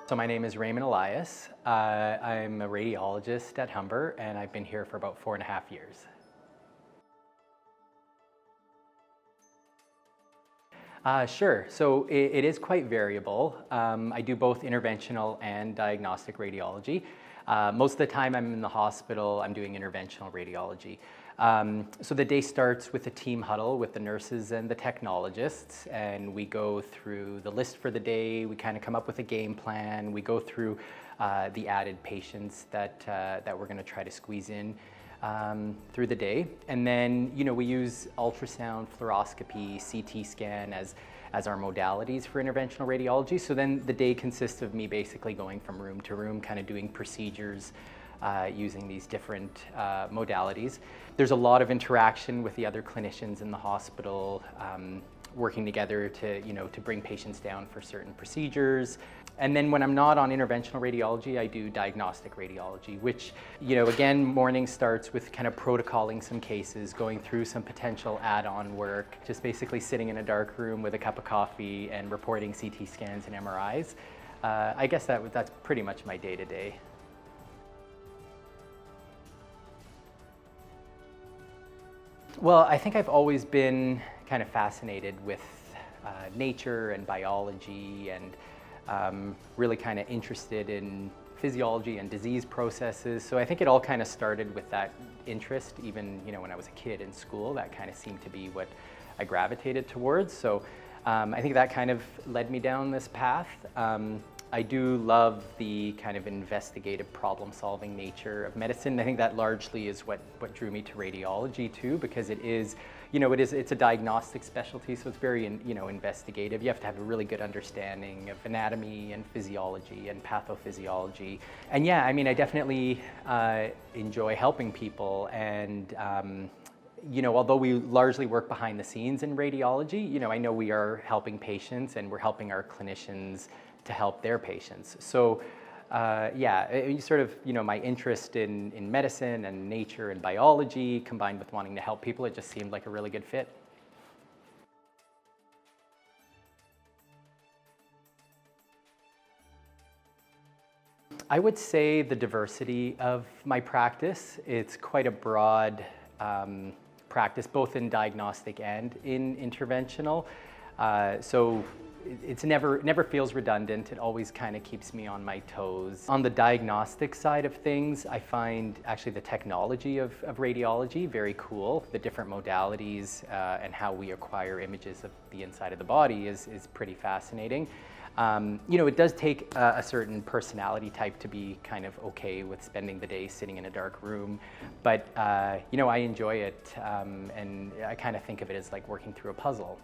So my name is Remon Elyas. I'm a radiologist at Humber, and I've been here for about 4.5 years. Sure. So it is quite variable. I do both interventional and diagnostic radiology. Most of the time I'm in the hospital, I'm doing interventional radiology. So the day starts with a team huddle with the nurses and the technologists, and we go through the list for the day. We kind of come up with a game plan. We go through the added patients that we're going to try to squeeze in through the day. And then, we use ultrasound, fluoroscopy, CT scan as our modalities for interventional radiology. So then the day consists of me basically going from room to room, kind of doing procedures using these different modalities. There's a lot of interaction with the other clinicians in the hospital, working together to bring patients down for certain procedures. And then when I'm not on interventional radiology, I do diagnostic radiology, which, again, morning starts with kind of protocoling some cases, going through some potential add-on work, just basically sitting in a dark room with a cup of coffee and reporting CT scans and MRIs. I guess that's pretty much my day-to-day. Well, I think I've always been kind of fascinated with nature and biology, and really kind of interested in physiology and disease processes. So I think it all kind of started with that interest, even when I was a kid in school. That kind of seemed to be what I gravitated towards. So I think that kind of led me down this path. I do love the kind of investigative problem-solving nature of medicine. I think that largely is what drew me to radiology too, because it's a diagnostic specialty, so it's very investigative. You have to have a really good understanding of anatomy and physiology and pathophysiology. And yeah, I definitely enjoy helping people, and although we largely work behind the scenes in radiology, I know we are helping patients and we're helping our clinicians to help their patients. So my interest in medicine and nature and biology combined with wanting to help people, it just seemed like a really good fit. I would say the diversity of my practice. It's quite a broad practice, both in diagnostic and in interventional. So it never feels redundant. It always kind of keeps me on my toes. On the diagnostic side of things, I find actually the technology of radiology very cool. The different modalities and how we acquire images of the inside of the body is pretty fascinating. It does take a certain personality type to be kind of okay with spending the day sitting in a dark room, but I enjoy it, and I kind of think of it as like working through a puzzle.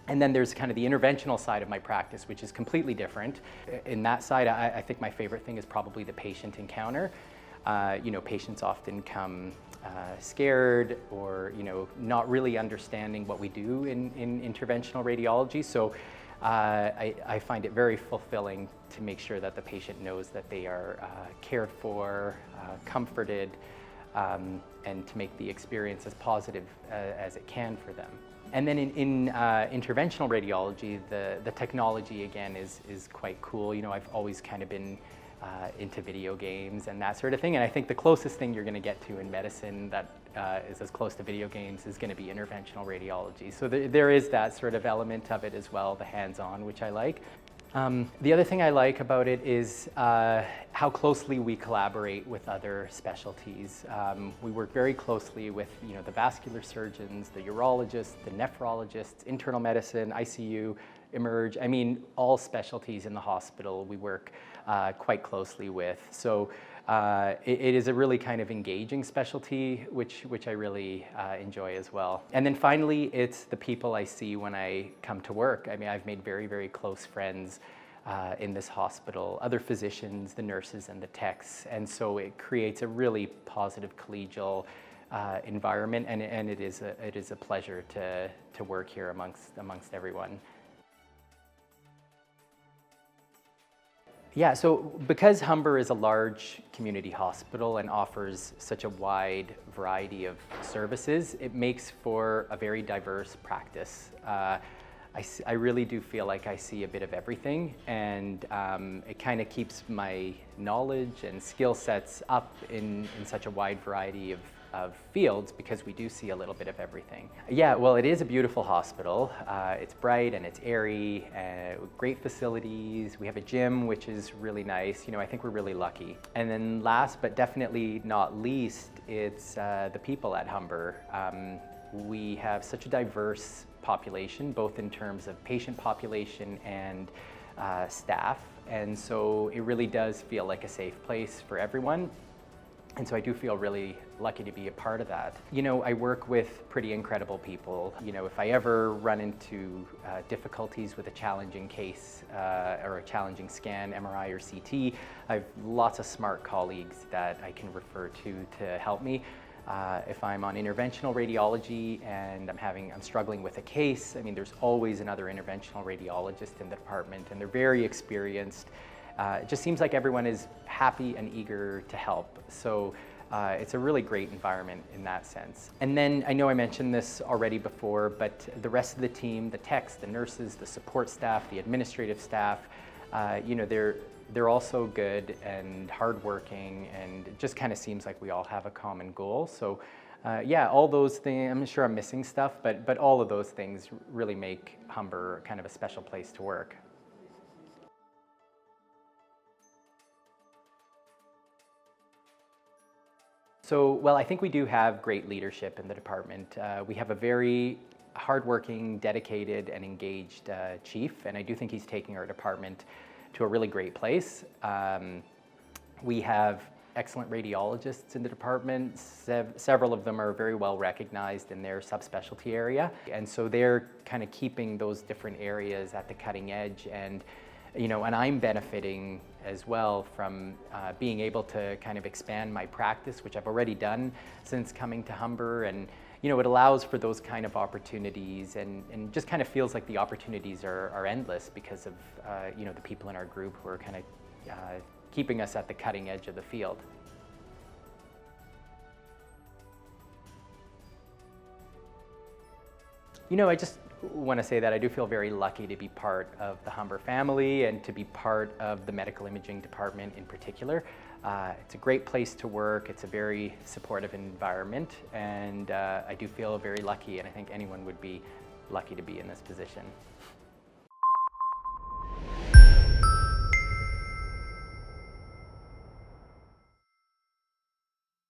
And then there's kind of the interventional side of my practice, which is completely different. In that side, I think my favorite thing is probably the patient encounter. Patients often come scared or not really understanding what we do in interventional radiology. So I find it very fulfilling to make sure that the patient knows that they are cared for, comforted, and to make the experience as positive as it can for them. And then in interventional radiology, the technology again is quite cool. I've always kind of been into video games and that sort of thing, and I think the closest thing you're going to get to in medicine that is as close to video games is going to be interventional radiology. So there is that sort of element of it as well, the hands-on, which I like. The other thing I like about it is how closely we collaborate with other specialties. We work very closely with the vascular surgeons, the urologists, the nephrologists, internal medicine, ICU, Emerge. All specialties in the hospital we work quite closely with. So it is a really kind of engaging specialty, which I really enjoy as well. And then finally, it's the people I see when I come to work. I've made very, very close friends in this hospital, other physicians, the nurses and the techs. And so it creates a really positive collegial environment, and it is a pleasure to work here amongst everyone. Yeah, so because Humber is a large community hospital and offers such a wide variety of services, it makes for a very diverse practice. I I really do feel like I see a bit of everything, and it kind of keeps my knowledge and skill sets up in such a wide variety of fields, because we do see a little bit of everything. Yeah, well, it is a beautiful hospital. It's bright and it's airy, great facilities. We have a gym, which is really nice. You know, I think we're really lucky. And then last but definitely not least, it's the people at Humber. We have such a diverse population, both in terms of patient population and staff. And so it really does feel like a safe place for everyone. And so I do feel really lucky to be a part of that. You know, I work with pretty incredible people. You know, if I ever run into difficulties with a challenging case or a challenging scan, MRI or CT, I have lots of smart colleagues that I can refer to help me. If I'm on interventional radiology and I'm struggling with a case, I mean, there's always another interventional radiologist in the department, and they're very experienced. It just seems like everyone is happy and eager to help. So it's a really great environment in that sense. And then I know I mentioned this already before, but the rest of the team, the techs, the nurses, the support staff, the administrative staff, you know, they're also good and hardworking, and it just kind of seems like we all have a common goal. So yeah, all those things, I'm sure I'm missing stuff, but all of those things really make Humber kind of a special place to work. So, well, I think we do have great leadership in the department. We have a very hardworking, dedicated, and engaged chief, and I do think he's taking our department to a really great place. We have excellent radiologists in the department. Several of them are very well recognized in their subspecialty area, and so they're kind of keeping those different areas at the cutting edge. And you know, and I'm benefiting as well from being able to kind of expand my practice, which I've already done since coming to Humber. And you know, it allows for those kind of opportunities, and just kind of feels like the opportunities are endless because of you know, the people in our group who are kind of keeping us at the cutting edge of the field. You know, I just want to say that I do feel very lucky to be part of the Humber family and to be part of the medical imaging department in particular. It's a great place to work. It's a very supportive environment, and I do feel very lucky, and I think anyone would be lucky to be in this position.